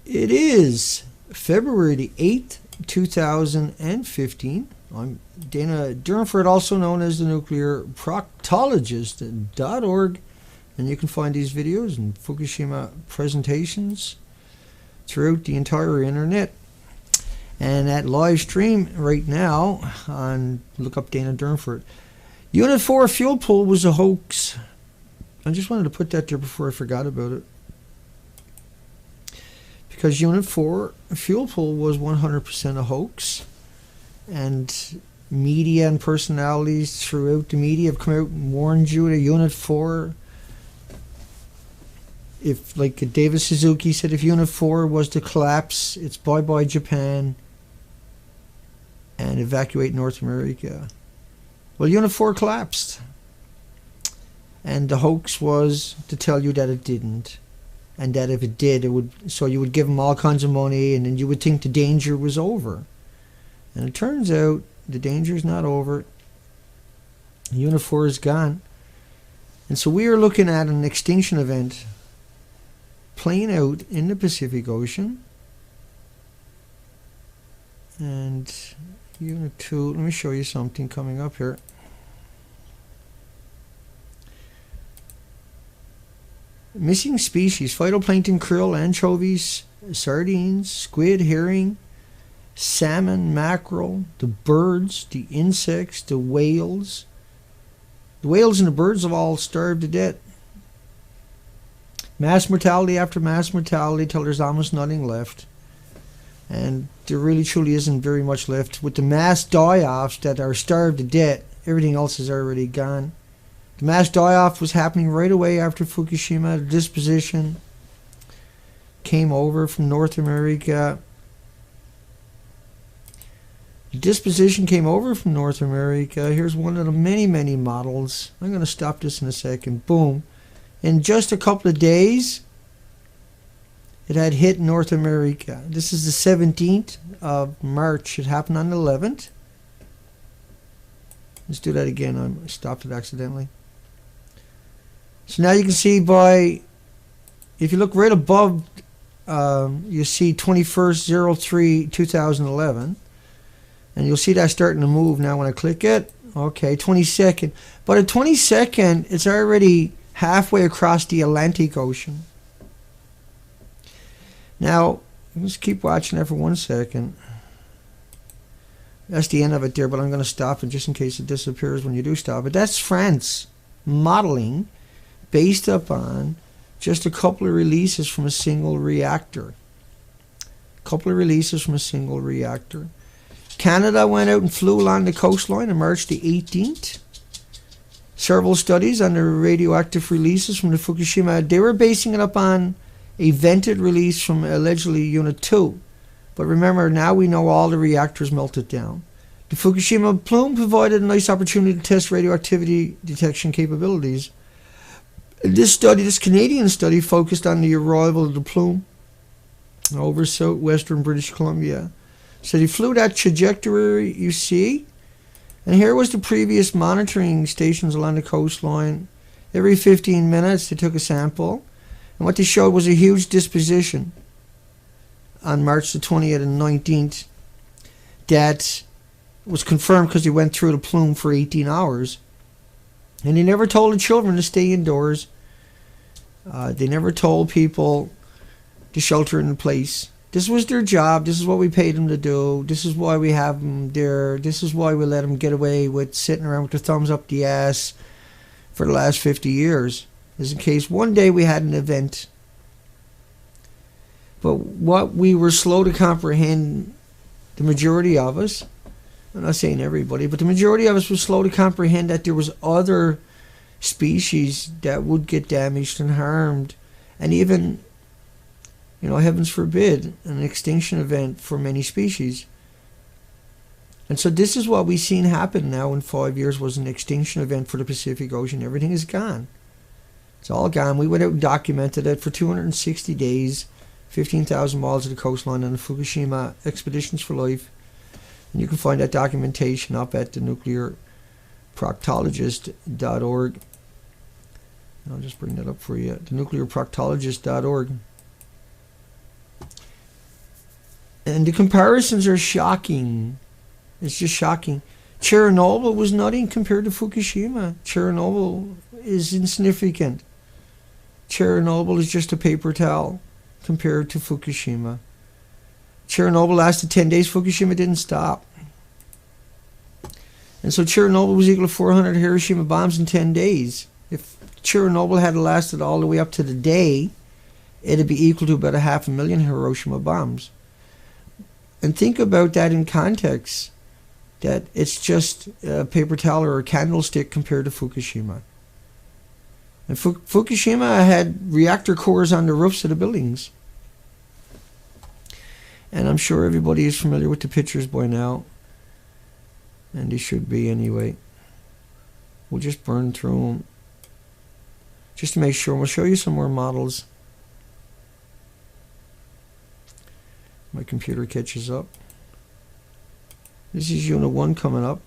It is February the 8th, 2015. I'm Dana Durnford, also known as the NuclearProctologist.org, and you can find these videos and Fukushima presentations throughout the entire internet. And at live stream right now, look up Dana Durnford. Unit 4 fuel pool was a hoax. I just wanted to put that there before I forgot about it. Because Unit 4 fuel pool was 100% a hoax. And media and personalities throughout the media have come out and warned you that Unit 4, if, like David Suzuki said, if Unit 4 was to collapse, it's bye-bye Japan and evacuate North America. Well, Unit 4 collapsed. And the hoax was to tell you that it didn't. And that if it did, it would, so you would give them all kinds of money, and then you would think the danger was over. And it turns out the danger is not over. Unit 4 is gone. And so we are looking at an extinction event playing out in the Pacific Ocean. And Unit 2, let me show you something coming up here. Missing species: phytoplankton, krill, anchovies, sardines, squid, herring, salmon, mackerel, the birds, the insects, the whales. The whales and the birds have all starved to death. Mass mortality after mass mortality till there's almost nothing left. And there really truly isn't very much left. With the mass die-offs that are starved to death, everything else is already gone. The mass die-off was happening right away after Fukushima. The disposition came over from North America. The disposition came over from North America. Here's one of the many, many models. I'm going to stop this in a second. Boom. In just a couple of days, it had hit North America. This is the 17th of March. It happened on the 11th. Let's do that again. I stopped it accidentally. So now you can see if you look right above, you see 21st/03/2011. And you'll see that starting to move now when I click it. Okay, 22nd. But at 22nd, it's already halfway across the Atlantic Ocean. Now, let's keep watching that for 1 second. That's the end of it there, but I'm going to stop it just in case it disappears when you do stop it. That's France modeling based upon just a couple of releases from a single reactor. Canada went out and flew along the coastline on March the 18th. Several studies on the radioactive releases from the Fukushima, they were basing it up on a vented release from allegedly Unit 2. But remember, now we know all the reactors melted down. The Fukushima plume provided a nice opportunity to test radioactivity detection capabilities. This Canadian study, focused on the arrival of the plume over southwestern British Columbia. So they flew that trajectory you see. And here was the previous monitoring stations along the coastline. Every 15 minutes they took a sample. And what they showed was a huge disposition on March the 20th and 19th that was confirmed because they went through the plume for 18 hours. And they never told the children to stay indoors. They never told people to shelter in place. This was their job. This is what we paid them to do. This is why we have them there. This is why we let them get away with sitting around with their thumbs up the ass for the last 50 years. Just in case one day we had an event. But what we were slow to comprehend, the majority of us, I'm not saying everybody, but the majority of us were slow to comprehend that there was other species that would get damaged and harmed, and even, heavens forbid, an extinction event for many species. And so this is what we've seen happen now in 5 years, was an extinction event for the Pacific Ocean. Everything is gone. It's all gone. We went out and documented it for 260 days, 15,000 miles of the coastline on the Fukushima Expeditions for Life. And you can find that documentation up at the NuclearProctologist.org. I'll just bring that up for you. The NuclearProctologist.org. And the comparisons are shocking. It's just shocking. Chernobyl was nothing compared to Fukushima. Chernobyl is insignificant. Chernobyl is just a paper towel compared to Fukushima. Chernobyl lasted 10 days. Fukushima didn't stop. And so Chernobyl was equal to 400 Hiroshima bombs in 10 days. If Chernobyl had lasted all the way up to the day, it'd be equal to about 500,000 Hiroshima bombs. And think about that in context, that it's just a paper towel or a candlestick compared to Fukushima. And Fukushima had reactor cores on the roofs of the buildings. And I'm sure everybody is familiar with the pictures by now. And they should be anyway. We'll just burn through them just to make sure. We'll show you some more models. My computer catches up. This is Unit 1 coming up.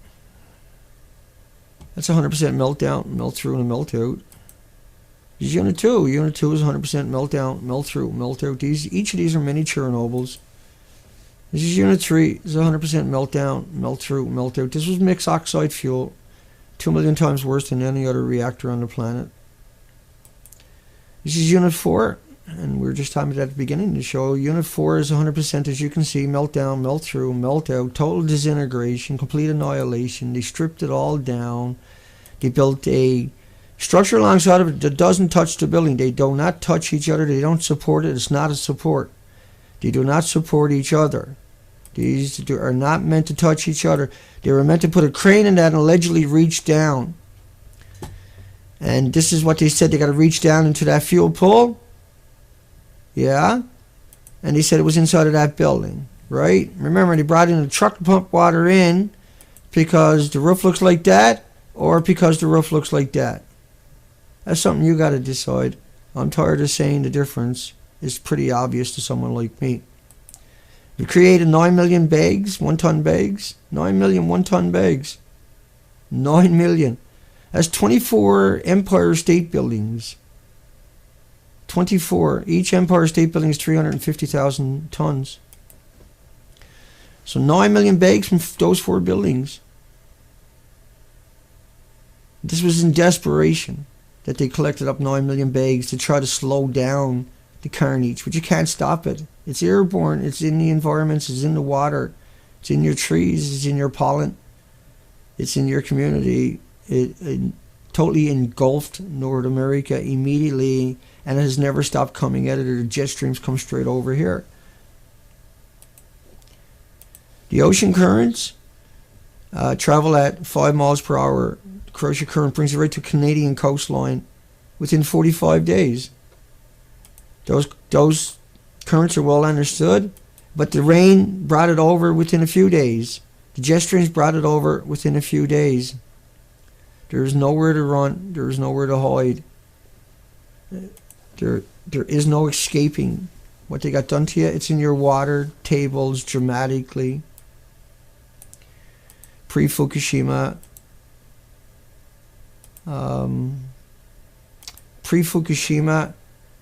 That's 100% meltdown, melt through, and melt out. This is Unit 2. Unit 2 is 100% meltdown, melt through, melt out. Each of these are mini Chernobyls. This is Unit 3. It's 100% meltdown, melt through, melt out. This was mixed oxide fuel, 2 million times worse than any other reactor on the planet. This is Unit 4. And we were just talking about that at the beginning of the show. Unit 4 is 100%, as you can see, meltdown, melt through, melt out, total disintegration, complete annihilation. They stripped it all down. They built a structure alongside of it that doesn't touch the building. They do not touch each other. They don't support it. It's not a support. They do not support each other. These are not meant to touch each other. They were meant to put a crane in that and allegedly reach down. And this is what they said. They got to reach down into that fuel pool. Yeah, and he said it was inside of that building, right? Remember, they brought in a truck to pump water in because the roof looks like that or because the roof looks like that. That's something you got to decide. I'm tired of saying the difference. It's pretty obvious to someone like me. We created 9 million bags, 1-ton bags. 9 million 1-ton bags. 9 million. That's 24 Empire State Buildings. 24. Each Empire State Building is 350,000 tons. So 9 million bags from those 4 buildings. This was in desperation that they collected up 9 million bags to try to slow down the carnage, but you can't stop it. It's airborne. It's in the environments. It's in the water. It's in your trees. It's in your pollen. It's in your community. It totally engulfed North America immediately, and it has never stopped coming at it. The jet streams come straight over here. The ocean currents travel at 5 miles per hour. The Croatia current brings it right to Canadian coastline within 45 days. Those currents are well understood, but the rain brought it over within a few days. The jet streams brought it over within a few days. There is nowhere to run. There is nowhere to hide. There is no escaping what they got done to you. It's in your water tables dramatically. Pre-Fukushima. Pre-Fukushima,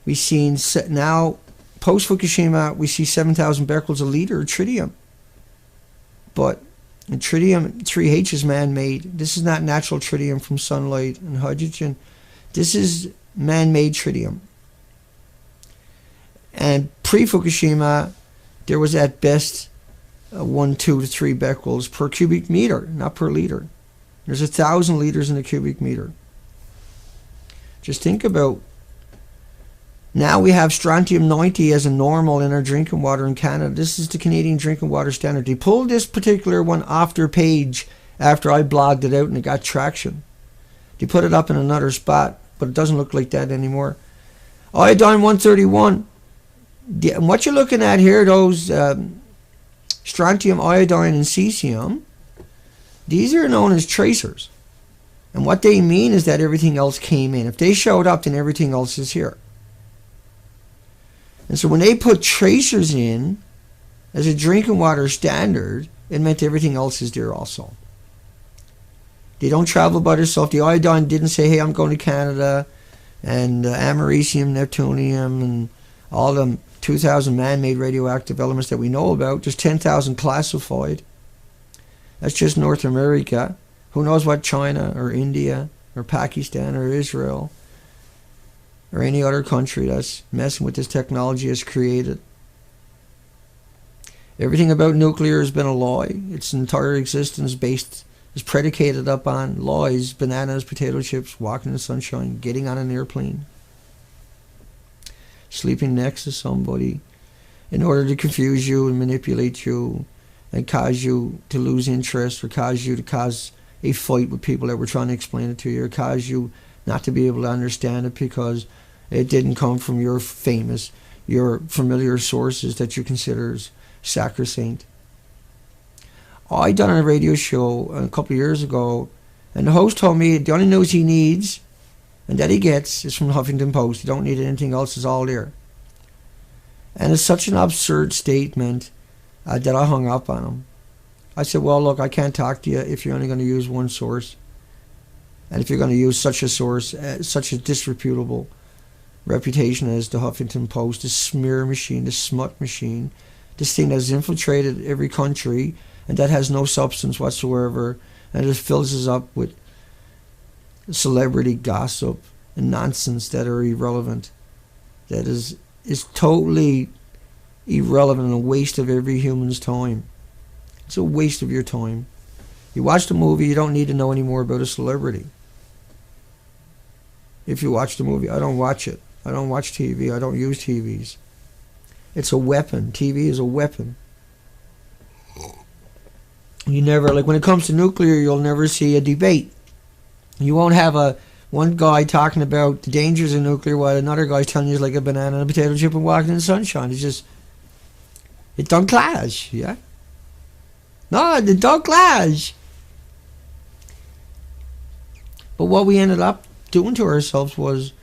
we've seen now, post-Fukushima, we see 7,000 becquerels a liter of tritium. But tritium, 3H is man-made. This is not natural tritium from sunlight and hydrogen. This is man-made tritium. And pre-Fukushima, there was at best 1, 2 to 3 becquerels per cubic meter, not per liter. There's 1,000 liters in a cubic meter. Just think about, now we have strontium-90 as a normal in our drinking water in Canada. This is the Canadian drinking water standard. They pulled this particular one off their page after I blogged it out and it got traction. They put it up in another spot, but it doesn't look like that anymore. Iodine 131. And what you're looking at here, those strontium, iodine, and cesium, these are known as tracers. And what they mean is that everything else came in. If they showed up, then everything else is here. And so when they put tracers in as a drinking water standard, it meant everything else is there also. They don't travel by themselves. The iodine didn't say, hey, I'm going to Canada, and americium, neptunium, and all them 2,000 man-made radioactive elements that we know about. Just 10,000 classified. That's just North America. Who knows what China or India or Pakistan or Israel or any other country that's messing with this technology has created. Everything about nuclear has been a lie. Its entire existence is predicated upon lies, bananas, potato chips, walking in the sunshine, getting on an airplane, sleeping next to somebody in order to confuse you and manipulate you and cause you to lose interest, or cause you to cause a fight with people that were trying to explain it to you, or cause you not to be able to understand it because it didn't come from your familiar sources that you consider sacrosanct. I done a radio show a couple of years ago, and the host told me the only news he needs and that he gets is from the Huffington Post. You don't need anything else, it's all there. And it's such an absurd statement that I hung up on him. I said, well, look, I can't talk to you if you're only going to use one source. And if you're going to use such a source, such a disreputable reputation as the Huffington Post, this smear machine, this smut machine, this thing that has infiltrated every country and that has no substance whatsoever, and it fills us up with celebrity gossip and nonsense that are irrelevant, that is totally irrelevant and a waste of every human's time. It's a waste of your time. You watch the movie, you don't need to know any more about a celebrity. If you watch the movie, I don't watch it. I don't watch TV. I don't use TVs. It's a weapon. TV is a weapon. You never, like when it comes to nuclear, you'll never see a debate. You won't have one guy talking about the dangers of nuclear while another guy's telling you it's like a banana and a potato chip and walking in the sunshine. It's just, it don't clash, yeah? No, it don't clash. But what we ended up doing to ourselves was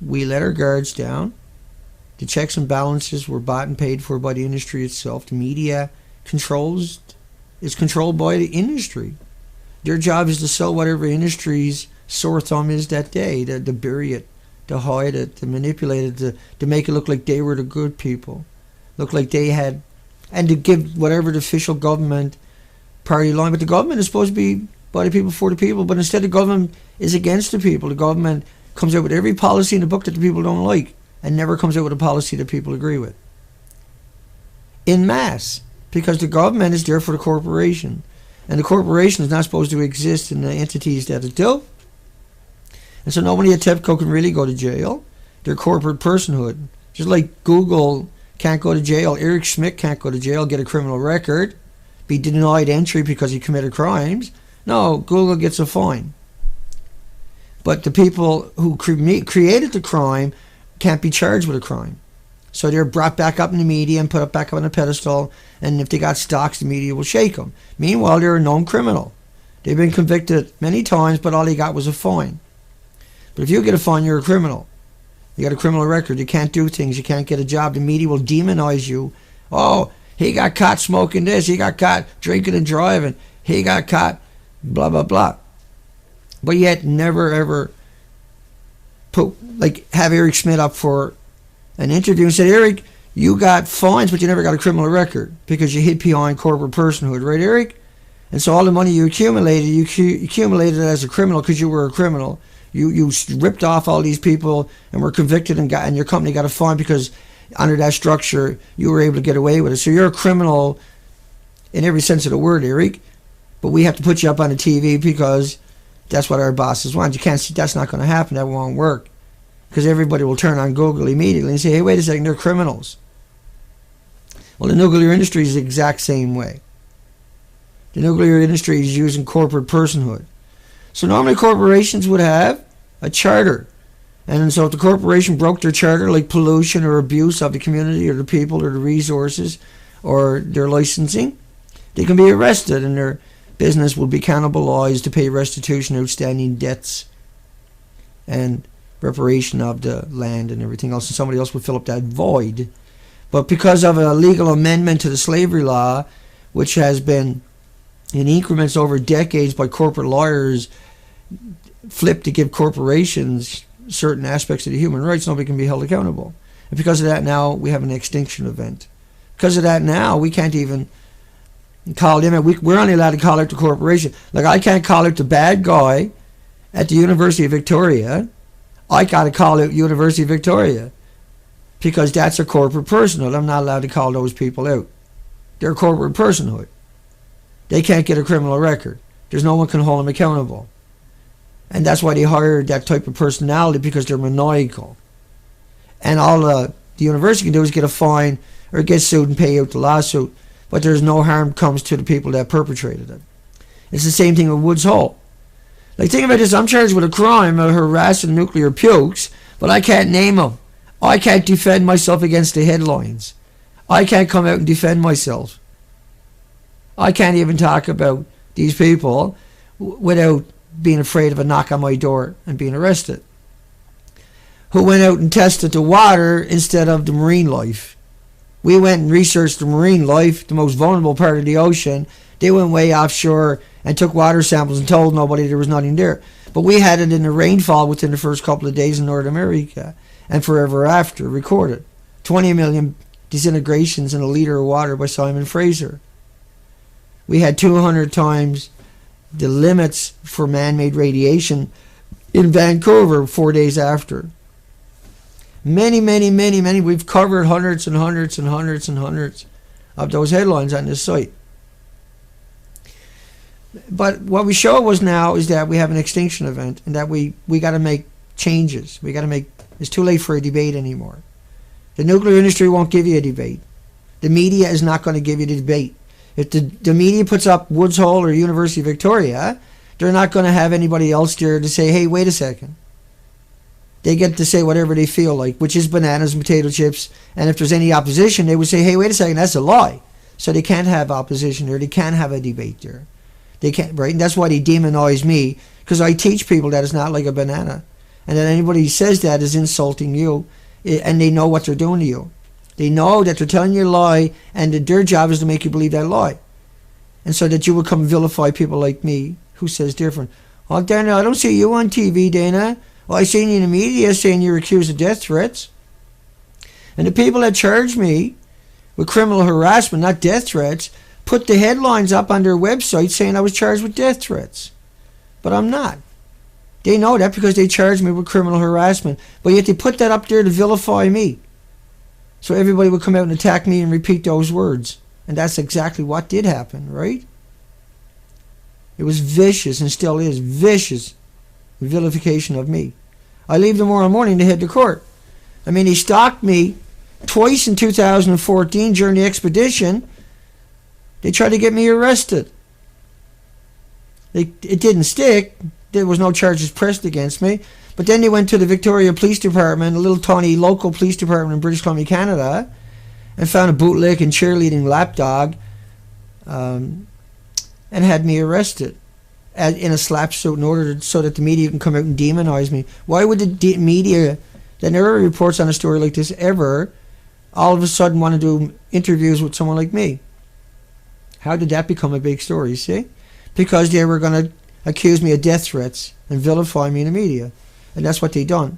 we let our guards down. The checks and balances were bought and paid for by the industry itself. The media is controlled by the industry. Their job is to sell whatever industry's sore thumb is that day, to bury it, to hide it, to manipulate it, to make it look like they were the good people, look like they had, and to give whatever the official government party line. But the government is supposed to be by the people, for the people, but instead the government is against the people. The government comes out with every policy in the book that the people don't like and never comes out with a policy that people agree with. En masse, because the government is there for the corporation. And the corporation is not supposed to exist in the entities that it do. And so nobody at TEPCO can really go to jail. They're corporate personhood. Just like Google can't go to jail, Eric Schmidt can't go to jail, get a criminal record, be denied entry because he committed crimes. No, Google gets a fine. But the people who created the crime can't be charged with a crime. So they're brought back up in the media and put up back up on a pedestal, and if they got stocks, the media will shake them. Meanwhile, they're a known criminal. They've been convicted many times, but all they got was a fine. But if you get a fine, you're a criminal. You got a criminal record. You can't do things. You can't get a job. The media will demonize you. Oh, he got caught smoking this. He got caught drinking and driving. He got caught blah, blah, blah. But yet never, ever have Eric Schmidt up for an interview and said, Eric, you got fines, but you never got a criminal record because you hid behind corporate personhood, right, Eric? And so all the money you accumulated it as a criminal because you were a criminal. You ripped off all these people and were convicted and your company got a fine because under that structure you were able to get away with it. So you're a criminal in every sense of the word, Eric. But we have to put you up on the TV because that's what our bosses want. You can't see, that's not going to happen. That won't work. Because everybody will turn on Google immediately and say, hey, wait a second, they're criminals. Well, the nuclear industry is the exact same way. The nuclear industry is using corporate personhood. So normally corporations would have a charter. And so if the corporation broke their charter, like pollution or abuse of the community or the people or the resources or their licensing, they can be arrested and their business will be cannibalized to pay restitution, outstanding debts, and reparation of the land and everything else, and somebody else would fill up that void. But because of a legal amendment to the slavery law, which has been in increments over decades by corporate lawyers flipped to give corporations certain aspects of the human rights, nobody can be held accountable. And because of that, now we have an extinction event. Because of that, now we can't even call them out. We're only allowed to call out the corporation. Like, I can't call out the bad guy at the University of Victoria. I got to call out University of Victoria because that's a corporate personhood. I'm not allowed to call those people out. They're a corporate personhood. They can't get a criminal record. There's no one can hold them accountable. And that's why they hired that type of personality, because they're maniacal. And all the university can do is get a fine or get sued and pay out the lawsuit. But there's no harm comes to the people that perpetrated it. It's the same thing with Woods Hole. Like, think about this. I'm charged with a crime of harassing nuclear pukes, but I can't name them. I can't defend myself against the headlines. I can't come out and defend myself. I can't even talk about these people without being afraid of a knock on my door and being arrested. Who went out and tested the water instead of the marine life. We went and researched the marine life, the most vulnerable part of the ocean. They went way offshore and took water samples and told nobody there was nothing there. But we had it in the rainfall within the first couple of days in North America, and forever after, recorded. 20 million disintegrations in a liter of water by Simon Fraser. We had 200 times the limits for man-made radiation in Vancouver 4 days after. Many. We've covered hundreds and hundreds and hundreds and hundreds of those headlines on this site. But what we show was now is that we have an extinction event, and that we got to make changes. We got to make. It's too late for a debate anymore. The nuclear industry won't give you a debate. The media is not going to give you the debate. If the media puts up Woods Hole or University of Victoria, they're not going to have anybody else there to say, hey, wait a second. They get to say whatever they feel like, which is bananas and potato chips. And if there's any opposition, they would say, hey, wait a second, that's a lie. So they can't have opposition there. They can't have a debate there. They can't, right? And that's why they demonize me, because I teach people that it's not like a banana. And that anybody who says that is insulting you, and they know what they're doing to you. They know that they're telling you a lie, and that their job is to make you believe that lie. And so that you will come vilify people like me, who says different. Oh, Dana, I don't see you on TV, Dana. Well, I seen you in the media saying you're accused of death threats. And the people that charge me with criminal harassment, not death threats, put the headlines up on their website saying I was charged with death threats. But I'm not. They know that because they charged me with criminal harassment. But yet they put that up there to vilify me. So everybody would come out and attack me and repeat those words. And that's exactly what did happen, right? It was vicious, and still is vicious, vilification of me. I leave tomorrow morning to head to court. I mean, he stalked me twice in 2014 during the expedition. They tried to get me arrested. It didn't stick. There was no charges pressed against me. But then they went to the Victoria Police Department, a little tiny local police department in British Columbia, Canada, and found a bootleg and cheerleading lapdog, and had me arrested in a slap suit in order so that the media can come out and demonize me. Why would the media that never reports on a story like this ever all of a sudden want to do interviews with someone like me? How did that become a big story, see? Because they were going to accuse me of death threats and vilify me in the media. And that's what they done.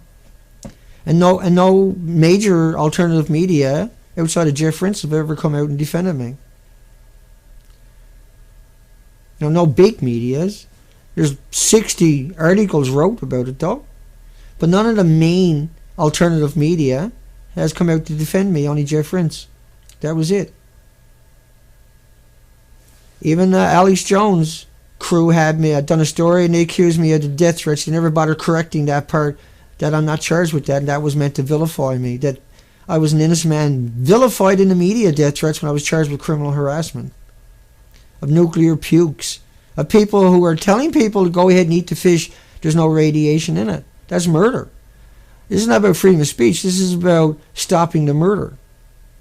And no major alternative media outside of Jeff Rintz have ever come out and defended me. No big medias. There's 60 articles wrote about it though. But none of the main alternative media has come out to defend me, only Jeff Rintz. That was it. Even Alex Jones' crew had me, I'd done a story and they accused me of the death threats. They never bothered correcting that part, that I'm not charged with that, and that was meant to vilify me, that I was an innocent man vilified in the media, death threats, when I was charged with criminal harassment of nuclear pukes, of people who are telling people to go ahead and eat the fish, there's no radiation in it. That's murder. This is not about freedom of speech. This is about stopping the murder.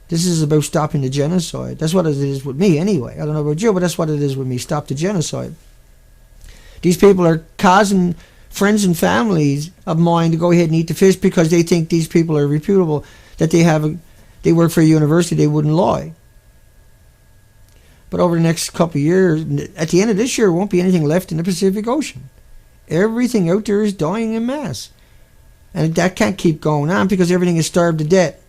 This is about stopping the genocide. That's what it is with me anyway. I don't know about you, but that's what it is with me. Stop the genocide. These people are causing friends and families of mine to go ahead and eat the fish because they think these people are reputable, that they work for a university, they wouldn't lie. But over the next couple of years, at the end of this year, there won't be anything left in the Pacific Ocean. Everything out there is dying en masse. And that can't keep going on because everything is starved to death.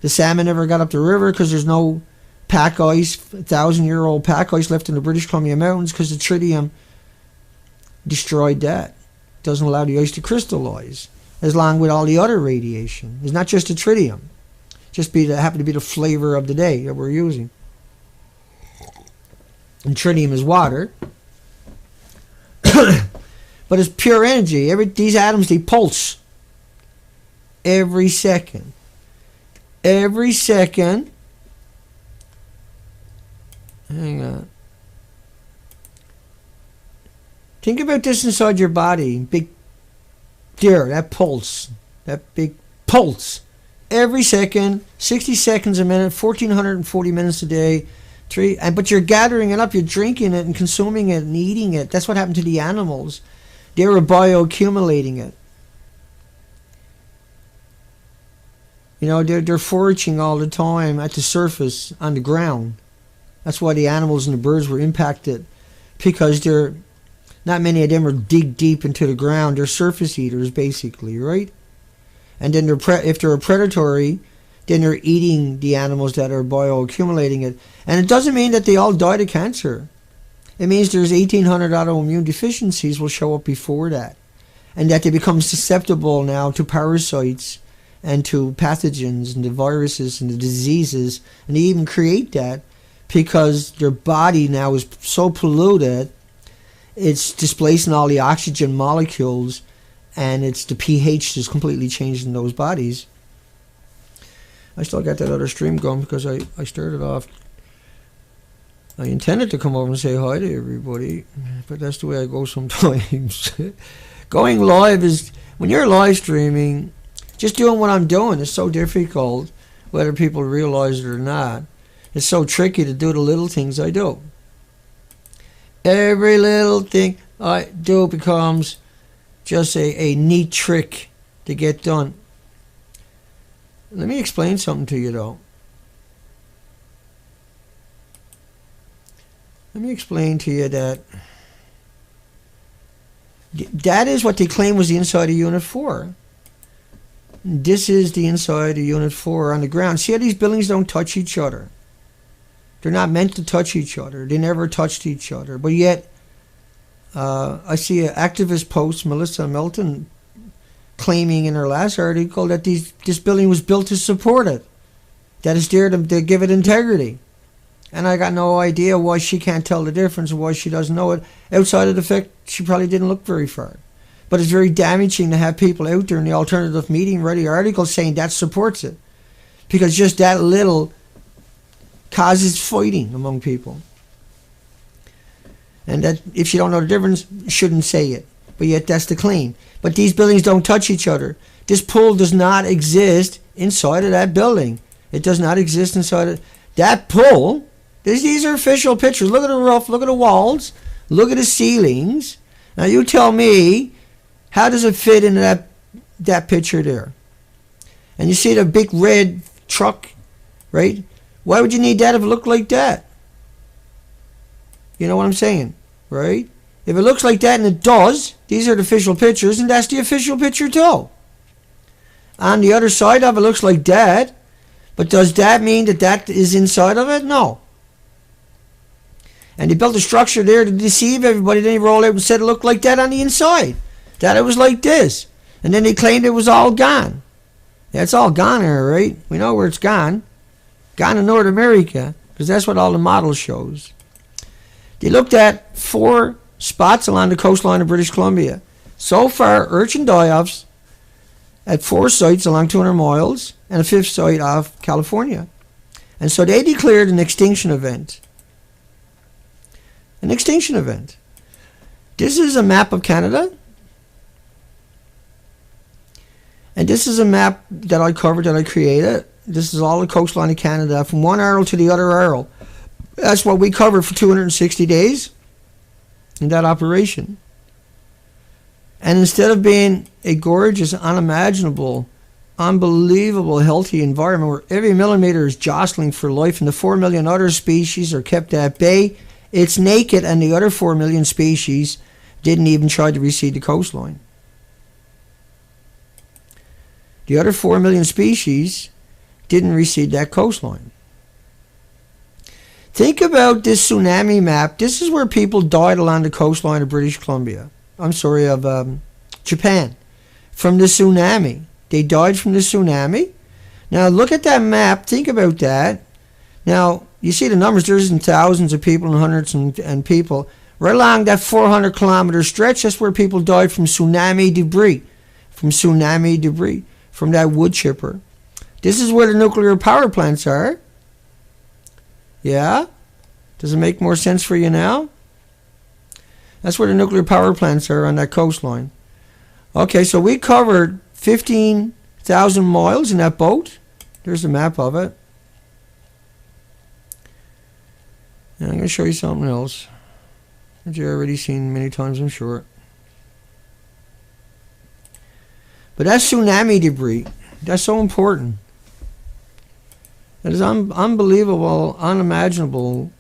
The salmon never got up the river because there's no pack ice, 1,000-year-old pack ice left in the British Columbia Mountains because the tritium destroyed that. Doesn't allow the ice to crystallize, as long with all the other radiation. It's not just the tritium. Just happen to be the flavor of the day that we're using. And tritium is water. But it's pure energy. These atoms, they pulse every second. Every second. Hang on. Think about this inside your body. Big, there, that pulse. That big pulse. Every second, 60 seconds a minute, 1,440 minutes a day. But you're gathering it up, you're drinking it and consuming it and eating it. That's what happened to the animals. They were bioaccumulating it. You know, they're foraging all the time at the surface, on the ground. That's why the animals and the birds were impacted, because not many of them are dig deep into the ground. They're surface eaters, basically, right? And then if they're predatory, then they're eating the animals that are bioaccumulating it. And it doesn't mean that they all died of cancer. It means there's 1,800 autoimmune deficiencies will show up before that. And that they become susceptible now to parasites and to pathogens and the viruses and the diseases. And they even create that because their body now is so polluted, it's displacing all the oxygen molecules, and it's the pH is completely changed in those bodies. I still got that other stream going because I started off. I intended to come over and say hi to everybody, but that's the way I go sometimes. Going live is, when you're live streaming, just doing what I'm doing is so difficult, whether people realize it or not. It's so tricky to do the little things I do. Every little thing I do becomes just a neat trick to get done. Let me explain something to you, though. Let me explain to you that is what they claim was the inside of Unit 4. This is the inside of Unit 4 on the ground. See how these buildings don't touch each other? They're not meant to touch each other. They never touched each other. But yet, I see an activist post, Melissa Melton, claiming in her last article that this building was built to support it. That it's there to give it integrity. And I got no idea why she can't tell the difference and why she doesn't know it, outside of the fact she probably didn't look very far. But it's very damaging to have people out there in the alternative media writing articles saying that supports it. Because just that little causes fighting among people. And that if you don't know the difference, you shouldn't say it. But yet that's the claim. But these buildings don't touch each other. This pool does not exist inside of that building. It does not exist inside of that pool. These are official pictures. Look at the roof, look at the walls, look at the ceilings. Now you tell me, how does it fit into that picture there? And you see the big red truck, right? Why would you need that if it looked like that? You know what I'm saying, right? If it looks like that, and it does, these are the official pictures, and that's the official picture too. On the other side of it looks like that, but does that mean that is inside of it? No. And they built a structure there to deceive everybody. Then they rolled out and said it looked like that on the inside. That it was like this. And then they claimed it was all gone. Yeah, it's all gone here, right? We know where it's gone. Gone in North America, because that's what all the model shows. They looked at 4 spots along the coastline of British Columbia. So far, urchin die-offs at 4 sites along 200 miles and a 5th site off California. And so they declared an extinction event. An extinction event. This is a map of Canada. And this is a map that I covered, that I created. This is all the coastline of Canada, from one Arl to the other Arl. That's what we covered for 260 days in that operation. And instead of being a gorgeous, unimaginable, unbelievable, healthy environment where every millimeter is jostling for life and the 4 million other species are kept at bay, it's naked, and the other 4 million species didn't even try to recede the coastline. The other 4 million species didn't recede that coastline. Think about this tsunami map. This is where people died along the coastline of British Columbia. Of Japan. From the tsunami. They died from the tsunami. Now look at that map. Think about that. Now, you see the numbers. There's thousands of people and hundreds and people. Right along that 400-kilometer stretch, that's where people died from tsunami debris. From tsunami debris. From that wood chipper. This is where the nuclear power plants are. Yeah? Does it make more sense for you now? That's where the nuclear power plants are on that coastline. Okay, so we covered 15,000 miles in that boat. There's a map of it. And I'm going to show you something else that you've already seen many times, I'm sure. But that's tsunami debris. That's so important. That is unbelievable, unimaginable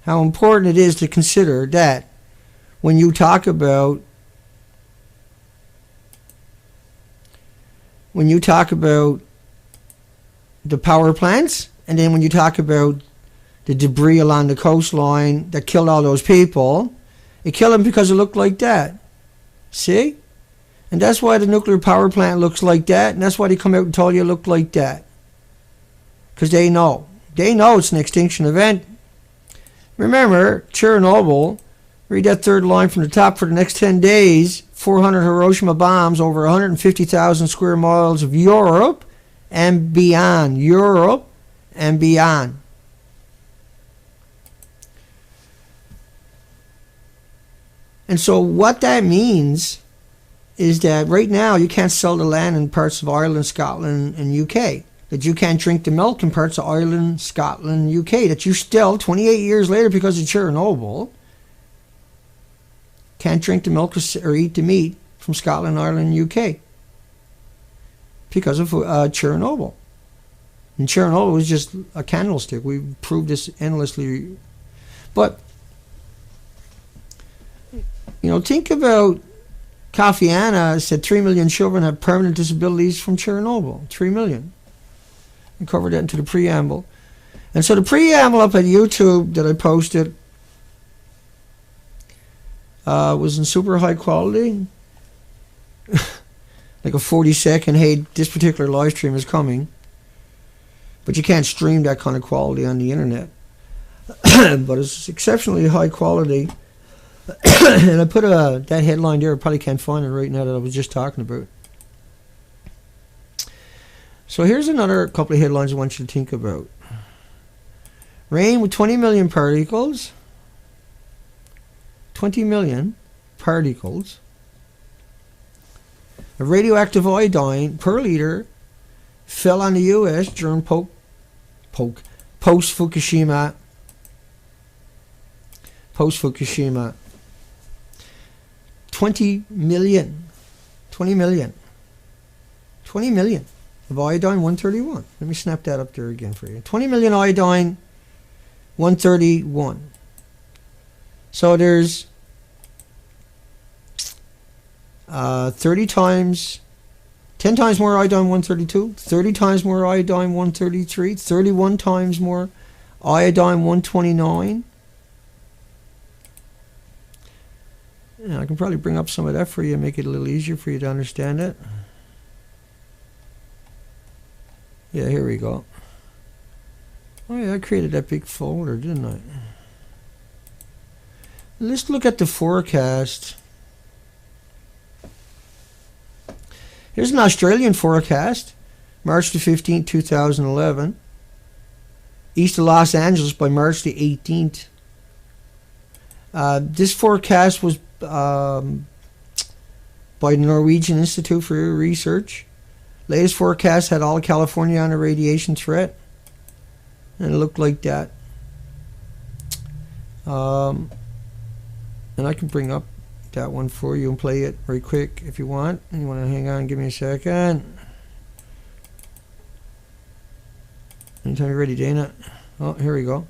how important it is to consider that when you talk about the power plants, and then when you talk about the debris along the coastline that killed all those people, it killed them because it looked like that. See? And that's why the nuclear power plant looks like that, and that's why they come out and told you it looked like that. Because they know. They know it's an extinction event. Remember, Chernobyl, read that third line from the top. For the next 10 days, 400 Hiroshima bombs over 150,000 square miles of Europe and beyond. Europe and beyond. And so what that means is that right now you can't sell the land in parts of Ireland, Scotland, and UK. That you can't drink the milk in parts of Ireland, Scotland, UK. That you still, 28 years later because of Chernobyl, can't drink the milk or eat the meat from Scotland, Ireland, and UK. Because of Chernobyl. And Chernobyl was just a candlestick. We've proved this endlessly. But, you know, think about Kofi Annan said 3 million children have permanent disabilities from Chernobyl. 3 million. And covered that into the preamble. And so the preamble up at YouTube that I posted was in super high quality. Like a 40-second, hey, this particular live stream is coming. But you can't stream that kind of quality on the internet. But it's exceptionally high quality. And I put that headline there. I probably can't find it right now that I was just talking about. So here's another couple of headlines I want you to think about. Rain with 20 million particles. 20 million particles of radioactive iodine per liter fell on the U.S. during post-Fukushima 20 million of iodine 131. Let me snap that up there again for you. 20 million iodine 131. So there's 30 times, 10 times more iodine 132, 30 times more iodine 133, 31 times more iodine 129. Yeah, I can probably bring up some of that for you and make it a little easier for you to understand it. Yeah, here we go. Oh yeah, I created that big folder, didn't I? Let's look at the forecast. Here's an Australian forecast, March the 15th, 2011. East of Los Angeles by March the 18th. This forecast was by the Norwegian Institute for Research. Latest forecast had all of California on a radiation threat. And it looked like that. And I can bring up that one for you and play it very quick if you want. And you want to hang on, give me a second. Anytime you're ready, Dana. Oh, here we go.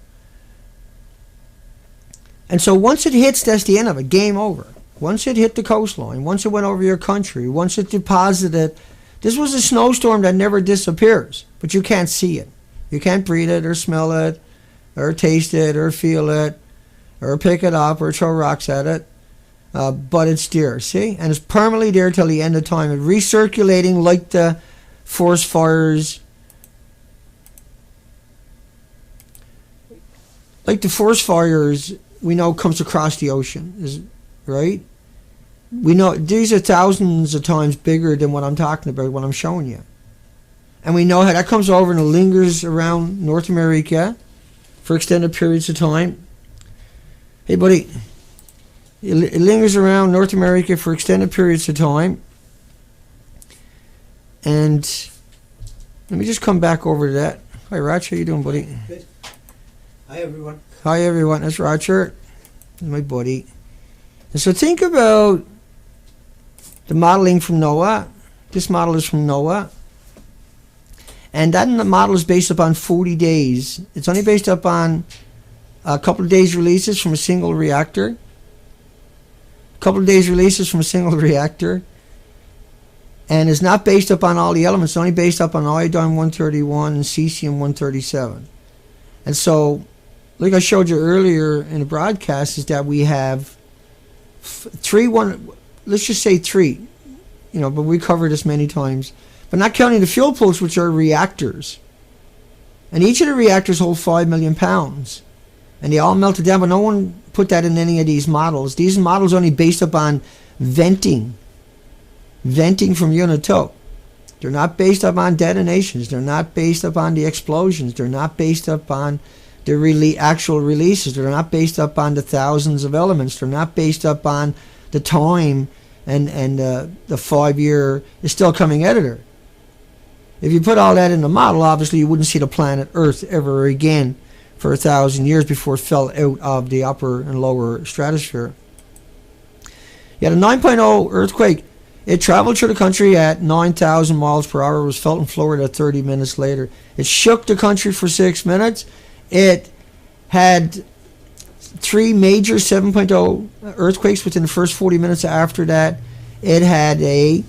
And so once it hits, that's the end of it. Game over. Once it hit the coastline, once it went over your country, once it deposited This was a snowstorm that never disappears, but you can't see it. You can't breathe it or smell it or taste it or feel it or pick it up or throw rocks at it. But it's there, see? And it's permanently there till the end of time. It's recirculating like the forest fires. Like the forest fires, we know comes across the ocean, right? We know these are thousands of times bigger than what I'm talking about, what I'm showing you. And we know how that comes over and it lingers around North America for extended periods of time. Hey, buddy. It lingers around North America for extended periods of time. And let me just come back over to that. Hi, Roger. How you doing, buddy? Good. Hi, everyone. Hi, everyone. That's Roger. That's my buddy. And so think about the modeling from NOAA. This model is from NOAA. And that model is based upon 40 days. It's only based upon a couple of days releases from a single reactor. Couple of days releases from a single reactor, and is not based upon all the elements. It's only based upon iodine-131 and cesium-137. And so, like I showed you earlier in the broadcast, is that we have let's just say three, but we covered this many times, but not counting the fuel pools, which are reactors. And each of the reactors hold 5 million pounds. And they all melted down, but no one put that in any of these models. These models are only based upon venting from unit two. They're not based upon detonations. They're not based upon the explosions. They're not based upon the actual releases. They're not based upon the thousands of elements. They're not based upon the time and the 5-year is still coming out of there. If you put all that in the model, obviously you wouldn't see the planet Earth ever again for 1,000 years before it fell out of the upper and lower stratosphere. You had a 9.0 earthquake. It traveled through the country at 9,000 miles per hour. It was felt in Florida 30 minutes later. It shook the country for 6 minutes. It had 3 major 7.0 earthquakes within the first 40 minutes after that. It had it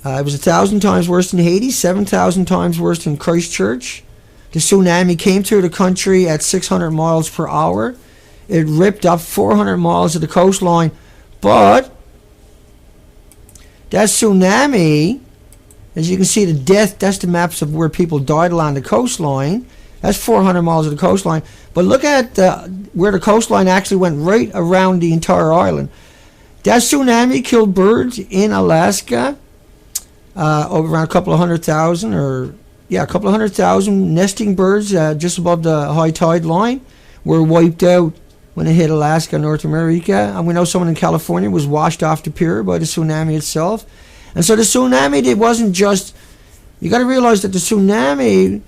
was 1,000 times worse than Haiti, 7,000 times worse than Christchurch. The tsunami came through the country at 600 miles per hour. It ripped up 400 miles of the coastline. But that tsunami, as you can see, the death, that's the maps of where people died along the coastline. That's 400 miles of the coastline. But look at where the coastline actually went right around the entire island. That tsunami killed birds in Alaska, over around a couple of 100,000 a couple of 100,000 nesting birds just above the high tide line were wiped out when it hit Alaska, North America. And we know someone in California was washed off the pier by the tsunami itself. And so the tsunami, it wasn't just, you got to realize that the tsunami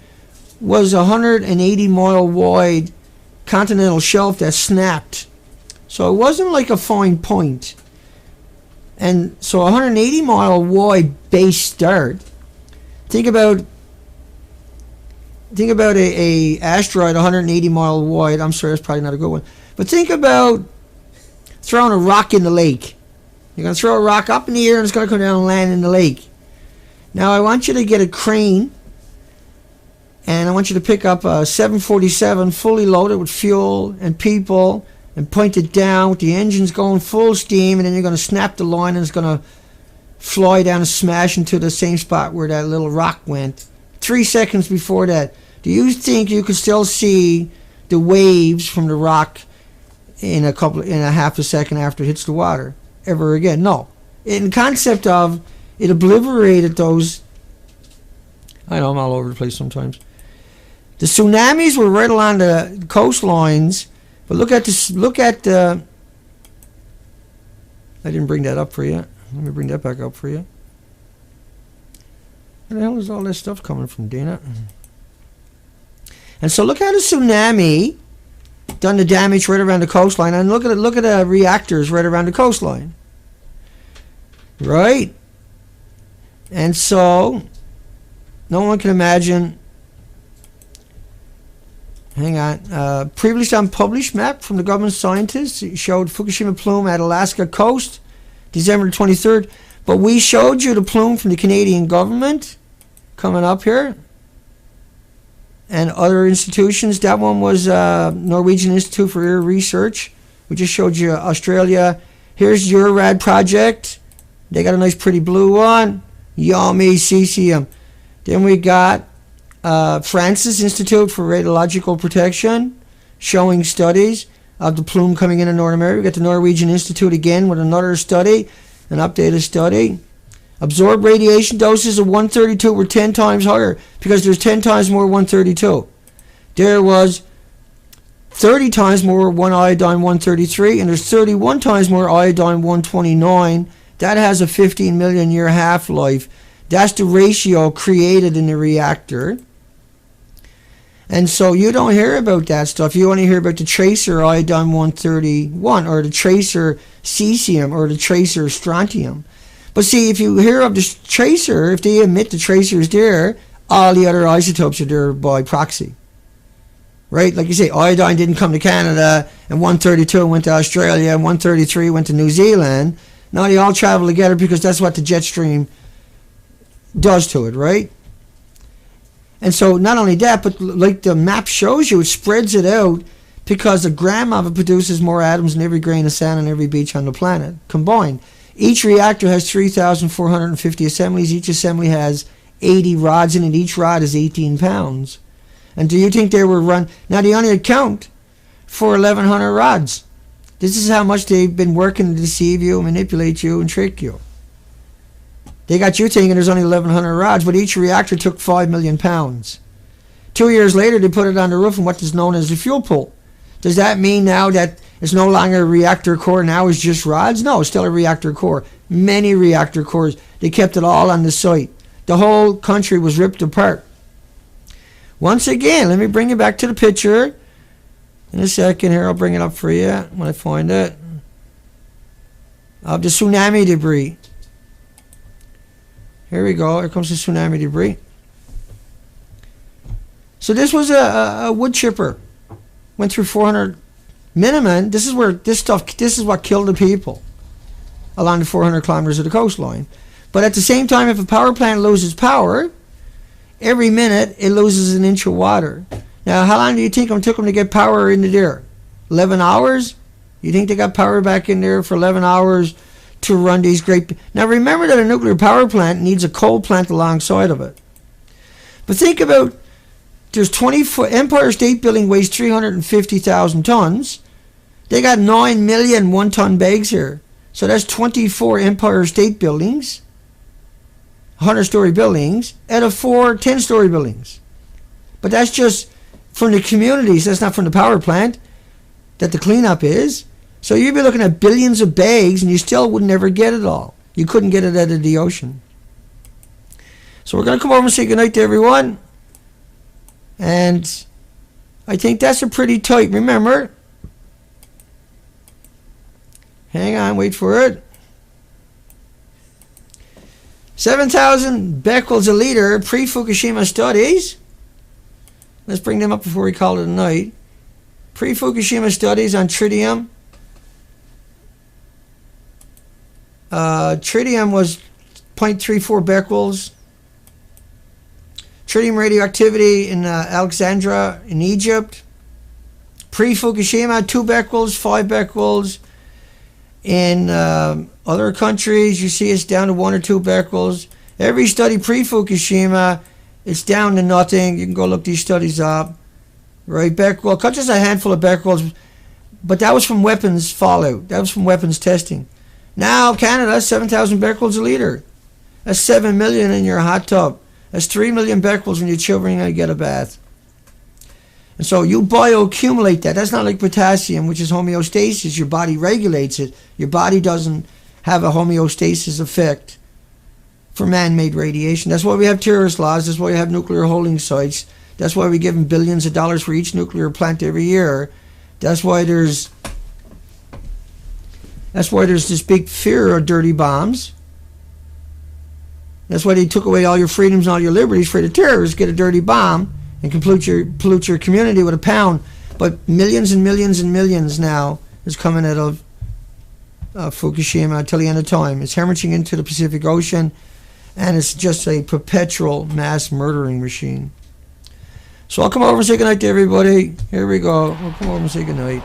was a 180-mile wide continental shelf that snapped. So it wasn't like a fine point. And so a 180-mile wide base start. Think about a asteroid 180 mile wide. I'm sorry, that's probably not a good one. But think about throwing a rock in the lake. You're going to throw a rock up in the air and it's going to come down and land in the lake. Now I want you to get a crane and I want you to pick up a 747 fully loaded with fuel and people and point it down with the engines going full steam, and then you're going to snap the line and it's going to fly down and smash into the same spot where that little rock went. 3 seconds before that, do you think you could still see the waves from the rock in a half a second after it hits the water ever again? No. In the concept of it obliterated those. I know I'm all over the place sometimes. The tsunamis were right along the coastlines, but look at this. Look at the. I didn't bring that up for you. Let me bring that back up for you. Where the hell is all this stuff coming from, Dana? And so look how the tsunami done the damage right around the coastline, and look at the reactors right around the coastline, right? And so no one can imagine. Hang on. Previously unpublished map from the government scientists showed Fukushima plume at Alaska coast, December 23rd. But we showed you the plume from the Canadian government coming up here and other institutions. That one was Norwegian Institute for Air Research. We just showed you Australia. Here's your rad project. They got a nice pretty blue one. Yummy cesium. Then we got France's Institute for Radiological Protection showing studies of the plume coming into North America. We got the Norwegian Institute again with another study, an updated study. Absorbed radiation doses of 132 were 10 times higher because there's 10 times more 132. There was 30 times more 1 iodine 133, and there's 31 times more iodine 129. That has a 15 million year half-life. That's the ratio created in the reactor. And so you don't hear about that stuff. You only hear about the tracer iodine 131 or the tracer cesium or the tracer strontium. But see, if you hear of the tracer, if they admit the tracer is there, all the other isotopes are there by proxy. Right? Like you say, iodine didn't come to Canada, and 132 went to Australia, and 133 went to New Zealand. Now they all travel together because that's what the jet stream does to it, right? And so not only that, but like the map shows you, it spreads it out because a gram of it produces more atoms than every grain of sand on every beach on the planet combined. Each reactor has 3,450 assemblies. Each assembly has 80 rods in it. Each rod is 18 pounds. And do you think they were run? Now they only account for 1,100 rods. This is how much they've been working to deceive you, manipulate you, and trick you. They got you thinking there's only 1,100 rods, but each reactor took 5 million pounds. 2 years later, they put it on the roof in what is known as the fuel pool. Does that mean now that it's no longer a reactor core, now it's just rods? No, it's still a reactor core. Many reactor cores. They kept it all on the site. The whole country was ripped apart. Once again, let me bring you back to the picture. In a second here, I'll bring it up for you when I find it. Of the tsunami debris. Here we go. Here comes the tsunami debris. So this was a wood chipper. Went through 400 minimum. This is where this is what killed the people along the 400 kilometers of the coastline. But at the same time, if a power plant loses power, every minute it loses an inch of water. Now, how long do you think it took them to get power into there? 11 hours? You think they got power back in there for 11 hours to run these great... Now, remember that a nuclear power plant needs a coal plant alongside of it. But think about, there's 20-foot... Empire State Building weighs 350,000 tons. They got 9 million one-ton bags here. So that's 24 Empire State Buildings, 100-story buildings, out of 4 10-story buildings. But that's just from the communities. That's not from the power plant that the cleanup is. So you'd be looking at billions of bags and you still would never get it all. You couldn't get it out of the ocean. So we're going to come over and say goodnight to everyone. And I think that's a pretty tight. Remember, hang on, wait for it. 7,000 becquerels a liter pre-Fukushima studies. Let's bring them up before we call it a night. Pre-Fukushima studies on tritium. Tritium was 0.34 becquerels. Tritium radioactivity in Alexandria in Egypt. Pre-Fukushima, 2 becquerels, 5 becquerels. In other countries, you see it's down to 1 or 2 becquerels. Every study pre-Fukushima, it's down to nothing. You can go look these studies up. Right, becquerel, just a handful of becquerels, but that was from weapons fallout. That was from weapons testing. Now, Canada, 7,000 becquerels a liter. That's 7 million in your hot tub. That's 3 million becquerels when your children get a bath. And so you bioaccumulate that. That's not like potassium, which is homeostasis. Your body regulates it. Your body doesn't have a homeostasis effect for man-made radiation. That's why we have terrorist laws. That's why we have nuclear holding sites. That's why we give them billions of dollars for each nuclear plant every year. That's why there's this big fear of dirty bombs. That's why they took away all your freedoms and all your liberties for the terrorists. Get a dirty bomb and can pollute your community with a pound. But millions and millions and millions now is coming out of Fukushima until the end of time. It's hemorrhaging into the Pacific Ocean, and it's just a perpetual mass murdering machine. So I'll come over and say goodnight to everybody. Here we go. I'll come over and say goodnight.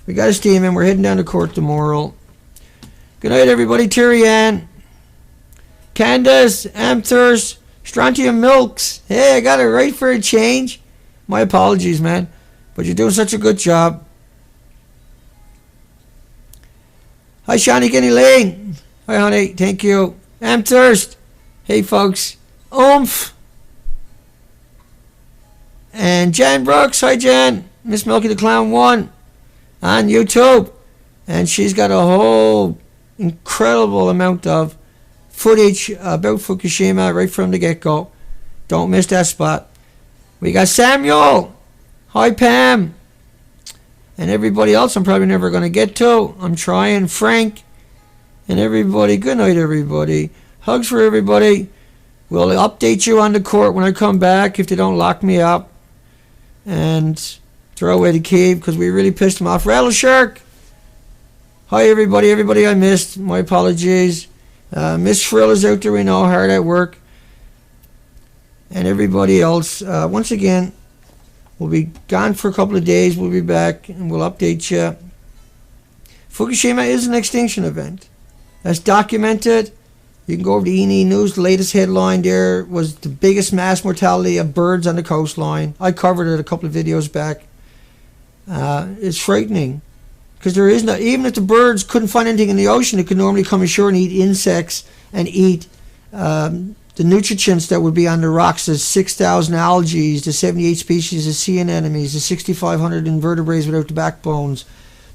We got a steam in. We're heading down to court tomorrow. Good night, everybody. Terry Ann, Candace, Amthurst, Strontium Milks. Hey, I got it right for a change. My apologies, man. But you're doing such a good job. Hi, Shawnee Guinea Lane. Hi, honey. Thank you. Amthurst. Hey, folks. Oomph. And Jan Brooks. Hi, Jan. Miss Milky the Clown 1 on YouTube. And she's got a whole incredible amount of footage about Fukushima right from the get-go. Don't miss that spot. We got Samuel. Hi, Pam. And everybody else I'm probably never going to get to. I'm trying. Frank. And everybody. Good night, everybody. Hugs for everybody. We'll update you on the court when I come back if they don't lock me up. And throw away the key because we really pissed them off. Rattle Shark. Hi, everybody. Everybody I missed. My apologies. Miss Frill is out there. We know, hard at work. And everybody else. Once again, we'll be gone for a couple of days. We'll be back and we'll update you. Fukushima is an extinction event. That's documented. You can go over to E&E News. The latest headline there was the biggest mass mortality of birds on the coastline. I covered it a couple of videos back. It's frightening. Because there is no, even if the birds couldn't find anything in the ocean, it could normally come ashore and eat insects and eat the nutrients that would be on the rocks. There's 6,000 algae, the 78 species of sea anemones, the 6,500 invertebrates without the backbones,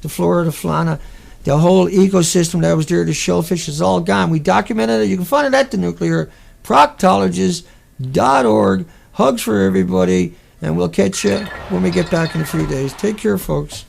the flora, the fauna, the whole ecosystem that was there, the shellfish is all gone. We documented it. You can find it at thenuclearproctologist.org. Hugs for everybody, and we'll catch you when we get back in a few days. Take care, folks.